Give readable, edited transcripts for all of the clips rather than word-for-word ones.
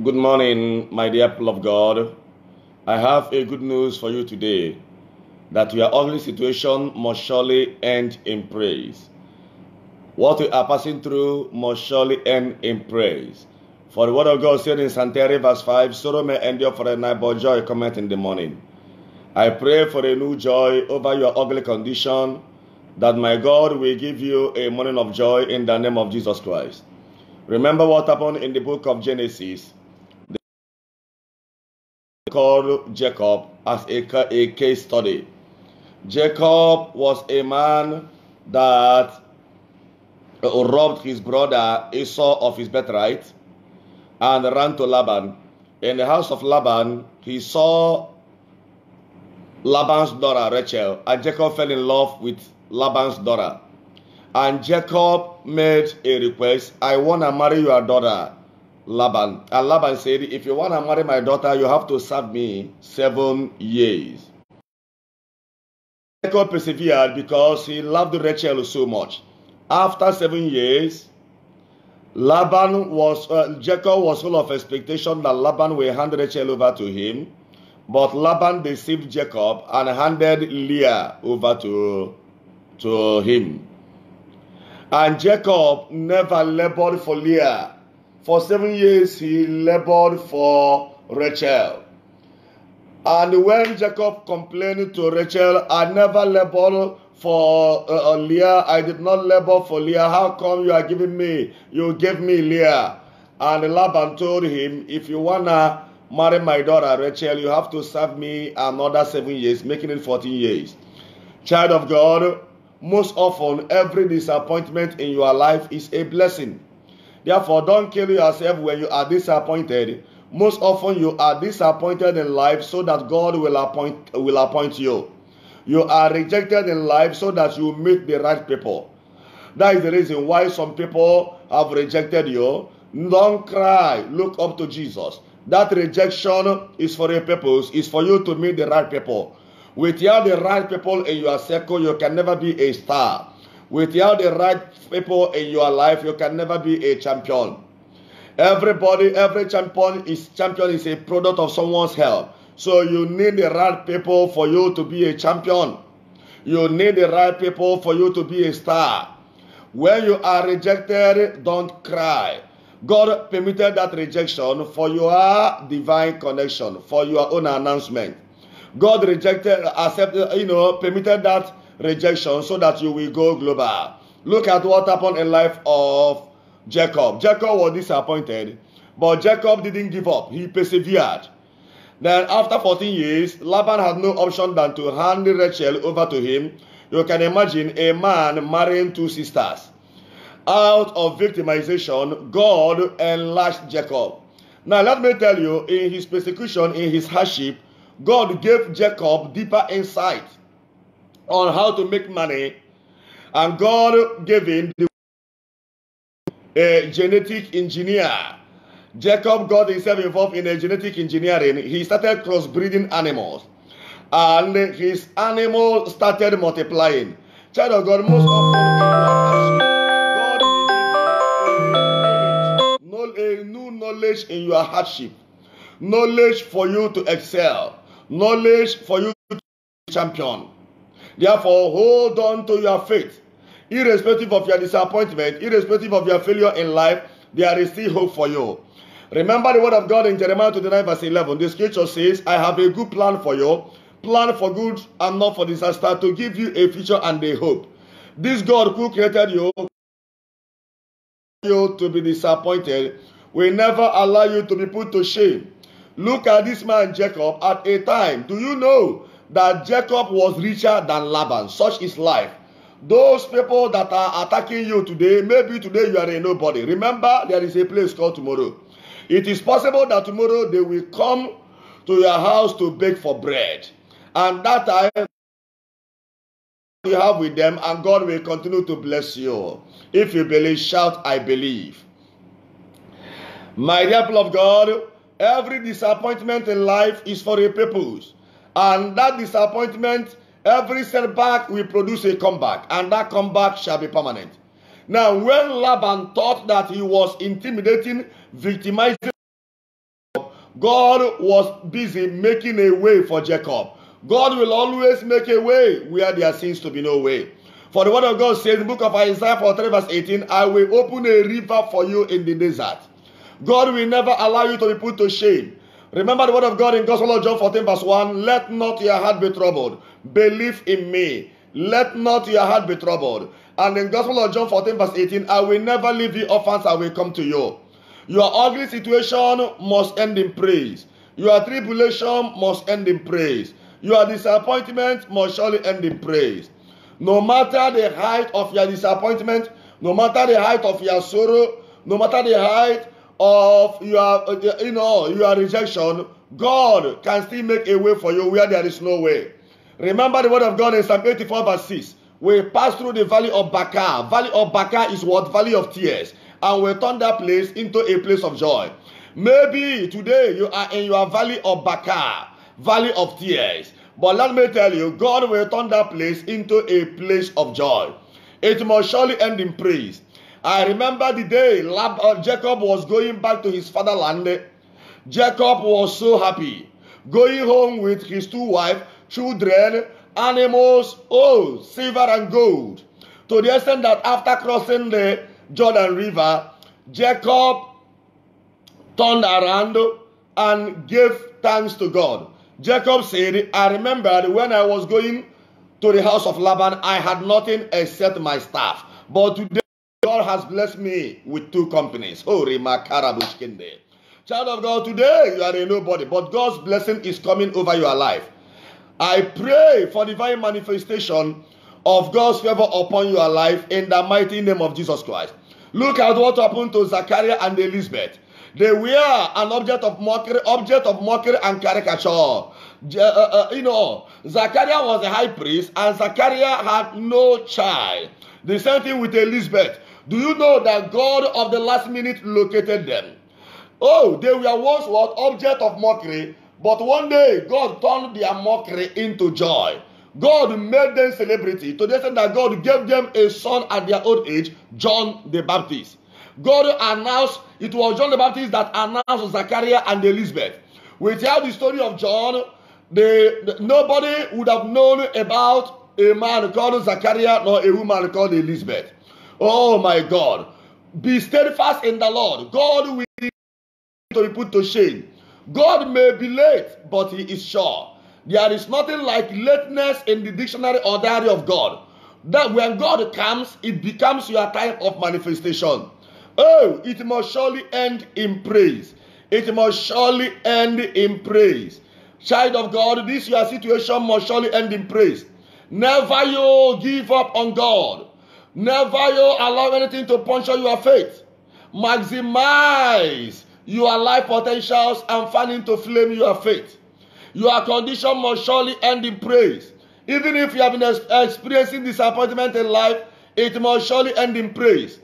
Good morning, my dear people of God. I have a good news for you today that your ugly situation must surely end in praise. What we are passing through must surely end in praise. For the word of God said in Psalm 30 verse 5, sorrow may endure for a night, but joy cometh in the morning. I pray for a new joy over your ugly condition, that my God will give you a morning of joy in the name of Jesus Christ. Remember what happened in the book of Genesis. Called Jacob as a case study. Jacob was a man that robbed his brother Esau of his birthright and ran to Laban. In the house of Laban, he saw Laban's daughter Rachel, and Jacob fell in love with Laban's daughter. And Jacob made a request, I want to marry your daughter, Laban. And Laban said, if you want to marry my daughter, you have to serve me 7 years. Jacob persevered because he loved Rachel so much. After 7 years, Jacob was full of expectation that Laban will hand Rachel over to him. But Laban deceived Jacob and handed Leah over to him. And Jacob never labored for Leah. For 7 years, he labored for Rachel. And when Jacob complained to Rachel, I never labored for Leah. I did not labor for Leah. How come you gave me Leah? And Laban told him, if you want to marry my daughter Rachel, you have to serve me another 7 years, making it 14 years. Child of God, most often, every disappointment in your life is a blessing. Therefore, don't kill yourself when you are disappointed. Most often, you are disappointed in life so that God will appoint you. You are rejected in life so that you meet the right people. That is the reason why some people have rejected you. Don't cry. Look up to Jesus. That rejection is for a purpose. It's for you to meet the right people. Without the right people in your circle, you can never be a star. Without the right people in your life, you can never be a champion. Every champion is a product of someone's help. So you need the right people for you to be a champion. You need the right people for you to be a star. When you are rejected, don't cry. God permitted that rejection for your divine connection, for your own announcement. God permitted that rejection so that you will go global. Look at what happened in life of Jacob. Jacob was disappointed, but Jacob didn't give up. He persevered. Then after 14 years, Laban had no option than to hand Rachel over to him. You can imagine a man marrying 2 sisters. Out of victimization, God enlarged Jacob. Now let me tell you, in his persecution, in his hardship, God gave Jacob deeper insight on how to make money, and God gave him a genetic engineer. Jacob got himself involved in a genetic engineering. He started crossbreeding animals, and his animal started multiplying. Child of God, most often God will give you a new knowledge in your hardship, knowledge for you to excel, knowledge for you to be champion. Therefore, hold on to your faith. Irrespective of your disappointment, irrespective of your failure in life, there is still hope for you. Remember the word of God in Jeremiah 29 verse 11. The scripture says, I have a good plan for you, plan for good and not for disaster, to give you a future and a hope. This God who created you to be disappointed will never allow you to be put to shame. Look at this man Jacob at a time. Do you know that Jacob was richer than Laban? Such is life. Those people that are attacking you today, maybe today you are a nobody. Remember, there is a place called tomorrow. It is possible that tomorrow they will come to your house to beg for bread. And that time you have with them, and God will continue to bless you. If you believe, shout, I believe. My dear people of God, every disappointment in life is for a purpose. And that disappointment, every setback will produce a comeback. And that comeback shall be permanent. Now, when Laban thought that he was intimidating, victimizing God was busy making a way for Jacob. God will always make a way where there seems to be no way. For the word of God says in the book of Isaiah 43 verse 18, I will open a river for you in the desert. God will never allow you to be put to shame. Remember the word of God in Gospel of John 14 verse 1, let not your heart be troubled. Believe in me. Let not your heart be troubled. And in Gospel of John 14 verse 18, I will never leave you orphans, I will come to you. Your ugly situation must end in praise. Your tribulation must end in praise. Your disappointment must surely end in praise. No matter the height of your disappointment, no matter the height of your sorrow, no matter the height of your rejection, God can still make a way for you where there is no way. Remember the word of God in Psalm 84 verse 6. We pass through the valley of Baca. Valley of Baca is what? Valley of tears. And we turn that place into a place of joy. Maybe today you are in your valley of Baca, valley of tears. But let me tell you, God will turn that place into a place of joy. It must surely end in praise. I remember the day Jacob was going back to his fatherland. Jacob was so happy. Going home with his 2 wives, children, animals, silver and gold. To the extent that after crossing the Jordan River, Jacob turned around and gave thanks to God. Jacob said, I remembered when I was going to the house of Laban, I had nothing except my staff. But today, God has blessed me with 2 companies. Child of God, today you are a nobody, but God's blessing is coming over your life. I pray for divine manifestation of God's favor upon your life in the mighty name of Jesus Christ. Look at what happened to Zachariah and Elizabeth. They were an object of mockery and caricature. Zachariah was a high priest and Zachariah had no child. The same thing with Elizabeth. Do you know that God of the last minute located them? They were once what? Object of mockery, but one day God turned their mockery into joy. God made them celebrity to the extent that God gave them a son at their old age, John the Baptist. God announced, it was John the Baptist that announced Zachariah and Elizabeth. Without the story of John, nobody would have known about a man called Zachariah nor a woman called Elizabeth. Oh my God. Be steadfast in the Lord. God will be put to shame. God may be late, but he is sure. There is nothing like lateness in the dictionary or diary of God. That when God comes, it becomes your time of manifestation. It must surely end in praise. It must surely end in praise. Child of God, this your situation must surely end in praise. Never you give up on God. Never you allow anything to puncture your faith. Maximize your life potentials and fan into flame your faith. Your condition must surely end in praise. Even if you have been experiencing disappointment in life, it must surely end in praise.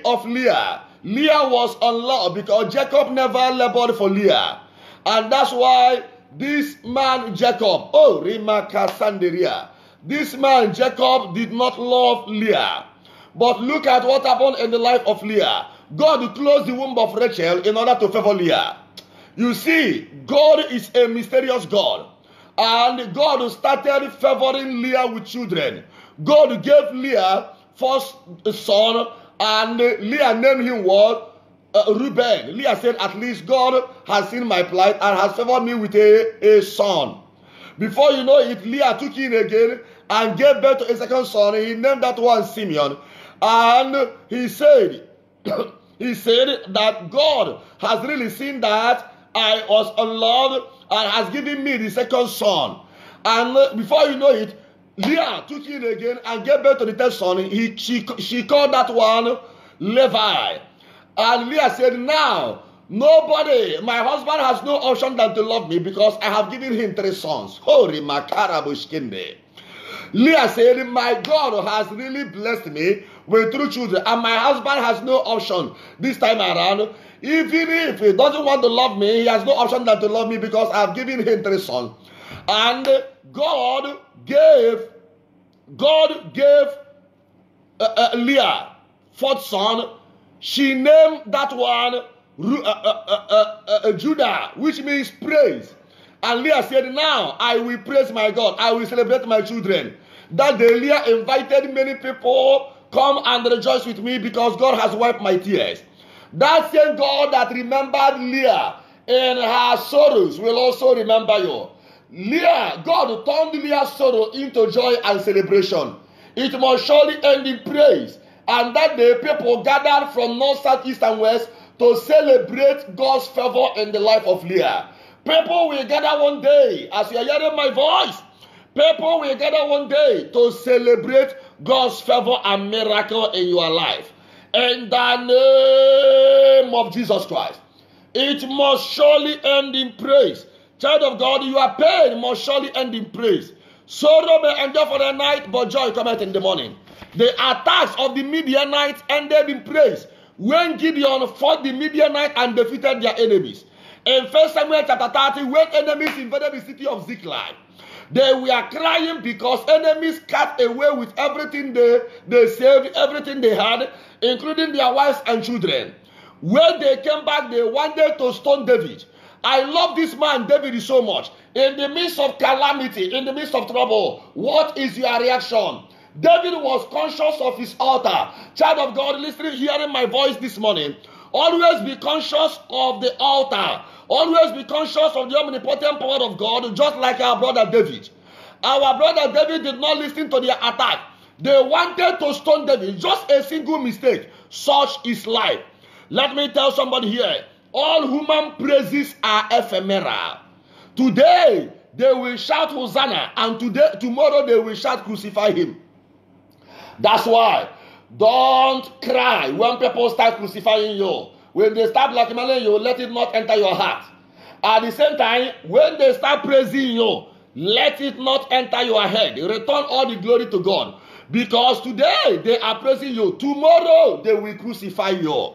Of Leah. Leah was unloved because Jacob never labored for Leah. And that's why this man Jacob, this man Jacob did not love Leah. But look at what happened in the life of Leah. God closed the womb of Rachel in order to favor Leah. You see, God is a mysterious God. And God started favoring Leah with children. God gave Leah first son, and Leah named him what? Reuben. Leah said, at least God has seen my plight and has favored me with a son. Before you know it, Leah took in again and gave birth to a second son. He named that one Simeon. And he said, that God has really seen that I was unloved and has given me the second son. And before you know it, Leah took in again and gave birth to the third son. She called that one Levi. And Leah said, now, nobody, my husband has no option than to love me because I have given him 3 sons. Leah said, my God has really blessed me with 3 children, and my husband has no option this time around. Even if he doesn't want to love me, he has no option than to love me because I have given him 3 sons. And God gave Leah 4th son. She named that one Judah, which means praise. And Leah said, now I will praise my God. I will celebrate my children. That day Leah invited many people, come and rejoice with me because God has wiped my tears. That same God that remembered Leah in her sorrows will also remember you. Leah, God turned Leah's sorrow into joy and celebration. It must surely end in praise. And that day people gathered from north, south, east, and west to celebrate God's favor in the life of Leah. People will gather one day, as you are hearing my voice, people will gather one day to celebrate God's favor and miracle in your life. In the name of Jesus Christ. It must surely end in praise. Child of God, your pain must surely end in praise. Sorrow may endure for the night, but joy cometh in the morning. The attacks of the Midianites ended in praise when Gideon fought the Midianites and defeated their enemies. In 1 Samuel chapter 30, when enemies invaded the city of Ziklag, they were crying because enemies cut away with everything they saved, everything they had, including their wives and children. When they came back, they wanted to stone David. I love this man, David, so much. In the midst of calamity, in the midst of trouble, what is your reaction? David was conscious of his altar. Child of God, listening, hearing my voice this morning, always be conscious of the altar. Always be conscious of the omnipotent power of God, just like our brother David. Our brother David did not listen to their attack. They wanted to stone David. Just a single mistake. Such is life. Let me tell somebody here, all human praises are ephemeral. Today, they will shout Hosanna, and tomorrow they will shout crucify him. That's why, don't cry when people start crucifying you. When they start blackmailing you, let it not enter your heart. At the same time, when they start praising you, let it not enter your head. Return all the glory to God. Because today, they are praising you. Tomorrow, they will crucify you.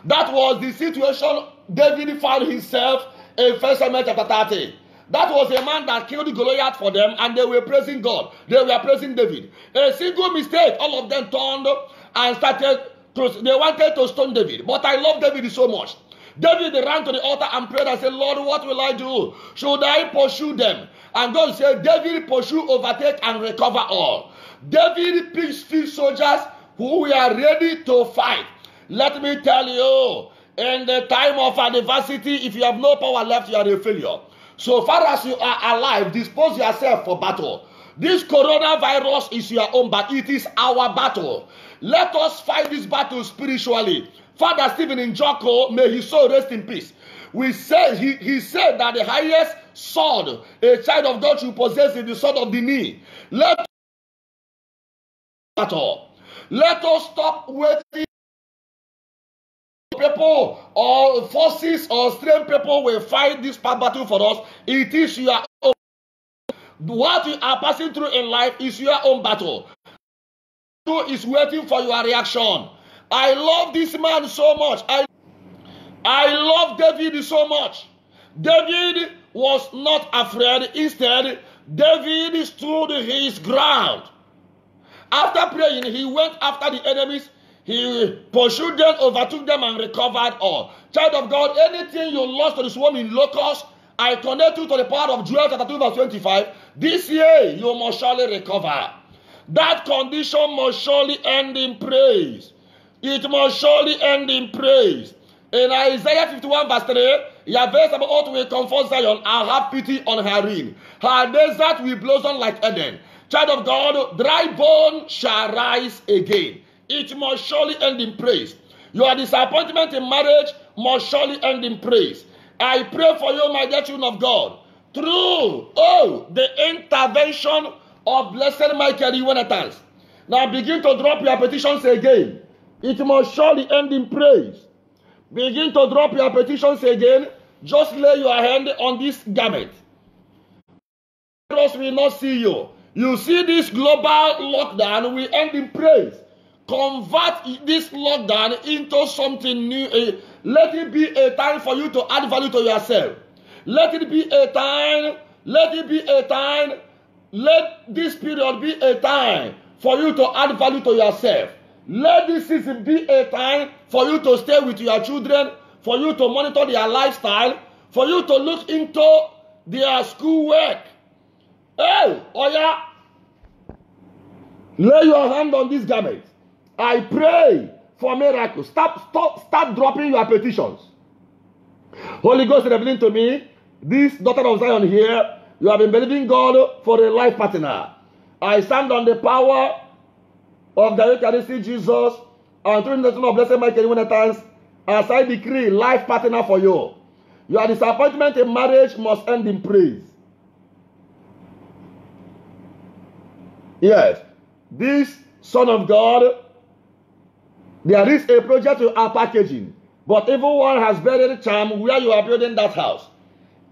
That was the situation David found himself in 1 Samuel chapter 30. That was a man that killed Goliath for them, and they were praising God. They were praising David. A single mistake, all of them turned and started, they wanted to stone David. But I love David so much. David ran to the altar and prayed and said, Lord, what will I do? Should I pursue them? And God said, David, pursue, overtake, and recover all. David picked few soldiers who were ready to fight. Let me tell you, in the time of adversity, if you have no power left, you are a failure. So far as you are alive, dispose yourself for battle. This coronavirus is your own, but it is our battle. Let us fight this battle spiritually. Father Stephen Njoko, may his soul rest in peace. We say he said that the highest sword a child of God should possess is the sword of the knee. Let us stop waiting. People or forces or strange people will fight this battle for us. It is your own. What you are passing through in life is your own battle. Is waiting for your reaction. I love this man so much. I love David so much. David was not afraid. Instead, David stood his ground. After praying, he went after the enemies. He pursued them, overtook them, and recovered all. Child of God, anything you lost to the swarm in locusts, I connect you to the power of Joel chapter 2 verse 25. This year, you must surely recover. That condition must surely end in praise. It must surely end in praise. In Isaiah 51 verse 3, Yahweh Sabaoth will comfort Zion and have pity on her ruin. Her desert will blossom like Eden. Child of God, dry bone shall rise again. It must surely end in praise. Your disappointment in marriage must surely end in praise. I pray for you, my dear children of God, through the intervention of Blessed Michael Iwanatans. Now begin to drop your petitions again. It must surely end in praise. Begin to drop your petitions again. Just lay your hand on this garment. Virus will not see you. You see this global lockdown will end in praise. Convert this lockdown into something new. Let it be a time for you to add value to yourself. Let it be a time. Let this period be a time for you to add value to yourself. Let this season be a time for you to stay with your children, for you to monitor their lifestyle, for you to look into their schoolwork. Hey, Oya, lay your hand on this garment. I pray for miracles. Start dropping your petitions. Holy Ghost revealing to me, this daughter of Zion here, you have been believing God for a life partner. I stand on the power of the Eucharistic Jesus and through the name of Blessed Michael when at times, as I decree life partner for you. Your disappointment in marriage must end in praise. Yes, this son of God, there is a project you are packaging, but evil one has buried charm where you are building that house.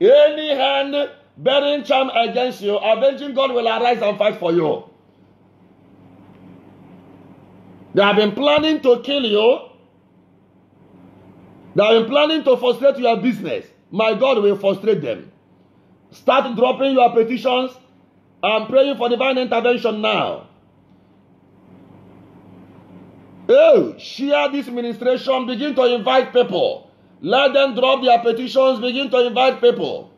Any hand bearing charm against you, avenging God will arise and fight for you. They have been planning to kill you. They have been planning to frustrate your business. My God will frustrate them. Start dropping your petitions and praying for divine intervention now. Oh, share this ministration. Begin to invite people. Let them drop their petitions. Begin to invite people.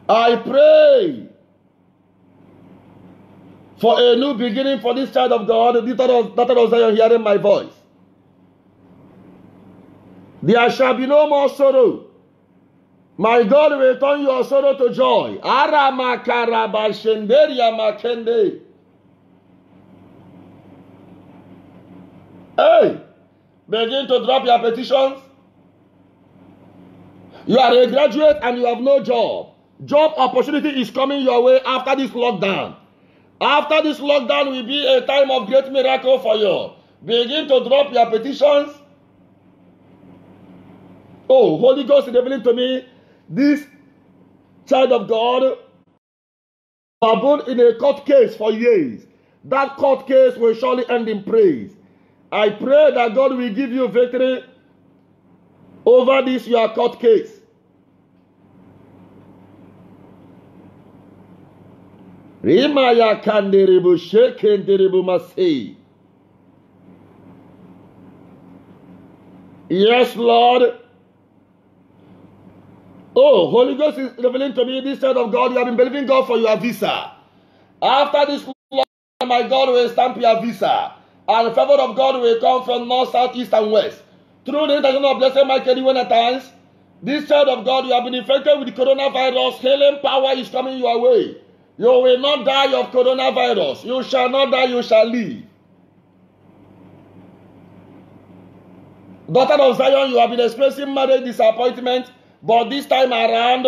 I pray for a new beginning for this child of God. The daughter of Zion hearing my voice. There shall be no more sorrow. My God will turn your sorrow to joy. Hey, begin to drop your petitions. You are a graduate and you have no job. Job opportunity is coming your way after this lockdown. After this lockdown will be a time of great miracle for you. Begin to drop your petitions. Oh, Holy Ghost is revealing to me, this child of God was in a court case for years. That court case will surely end in praise. I pray that God will give you victory over this your court case. Rimaya kandiribu shekendiribu masei. Yes, Lord. Oh, Holy Ghost is revealing to me, this child of God, you have been believing God for your visa. After this, my God will stamp your visa. And the favor of God will come from north, south, east, and west. Through the intercession of Blessed Michael when at times, this child of God, you have been infected with the coronavirus. Healing power is coming your way. You will not die of coronavirus. You shall not die, you shall live. Daughter of Zion, you have been experiencing marriage disappointment. But this time around,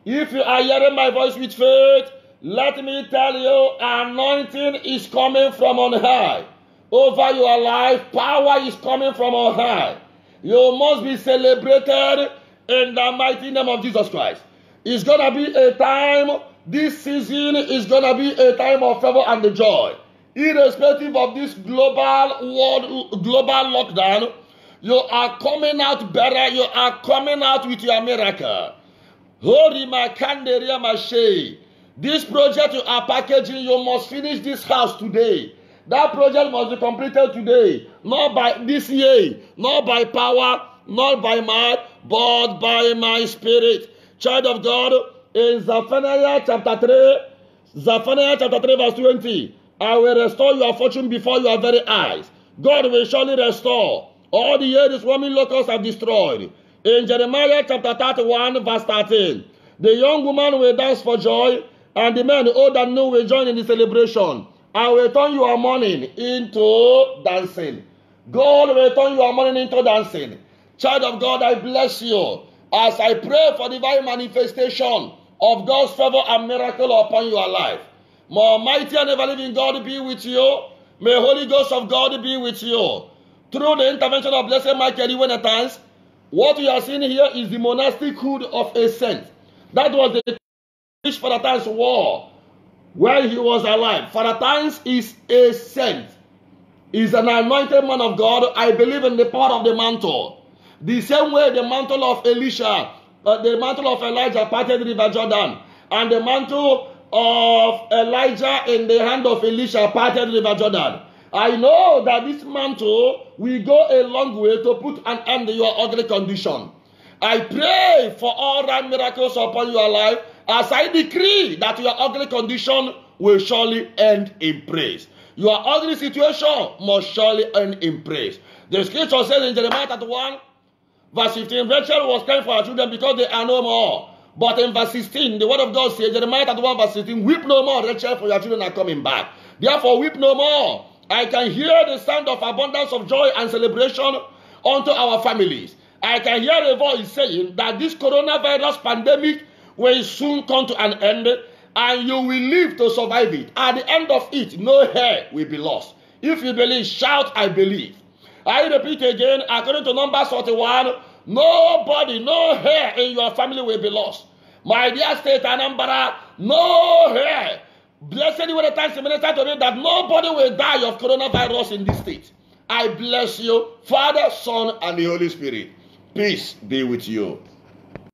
if you are hearing my voice with faith, let me tell you, anointing is coming from on high. Over your life, power is coming from on high. You must be celebrated in the mighty name of Jesus Christ. It's going to be a time, this season is going to be a time of favor and joy. Irrespective of this global lockdown, you are coming out better. You are coming out with your miracle. This project you are packaging, you must finish this house today. That project must be completed today. Not by this year, not by power, not by might, but by my spirit. Child of God, in Zephaniah chapter 3 verse 20, I will restore your fortune before your very eyes. God will surely restore all the years swarming locusts have destroyed. In Jeremiah chapter 31 verse 13, the young woman will dance for joy, and the men old and new will join in the celebration. I will turn your mourning into dancing. God will turn your mourning into dancing. Child of God, I bless you as I pray for divine manifestation of God's favor and miracle upon your life. May Almighty and ever-living God be with you. May Holy Ghost of God be with you. Through the intervention of Blessed Michael when at times, what we are seeing here is the monastichood of a saint. That was the which Father Times wore while he was alive. Father Times is a saint. He's an anointed man of God. I believe in the power of the mantle. The same way the mantle of Elisha, the mantle of Elijah parted the River Jordan, and the mantle of Elijah in the hand of Elisha parted the River Jordan. I know that this mantle will go a long way to put an end to your ugly condition. I pray for all right miracles upon your life as I decree that your ugly condition will surely end in praise. Your ugly situation must surely end in praise. The scripture says in Jeremiah 31, verse 15, Rachel was crying for her children because they are no more. But in verse 16, the word of God says, Jeremiah 31, verse 16, weep no more, Rachel, for your children are coming back. Therefore, weep no more. I can hear the sound of abundance of joy and celebration unto our families. I can hear a voice saying that this coronavirus pandemic will soon come to an end and you will live to survive it. At the end of it, no hair will be lost. If you believe, shout, I believe. I repeat again, according to Numbers 41, nobody, no hair in your family will be lost. My dear state Anambra, no hair. Blessed you the times the minister to me that nobody will die of coronavirus in this state. I bless you, Father, Son, and the Holy Spirit. Peace be with you.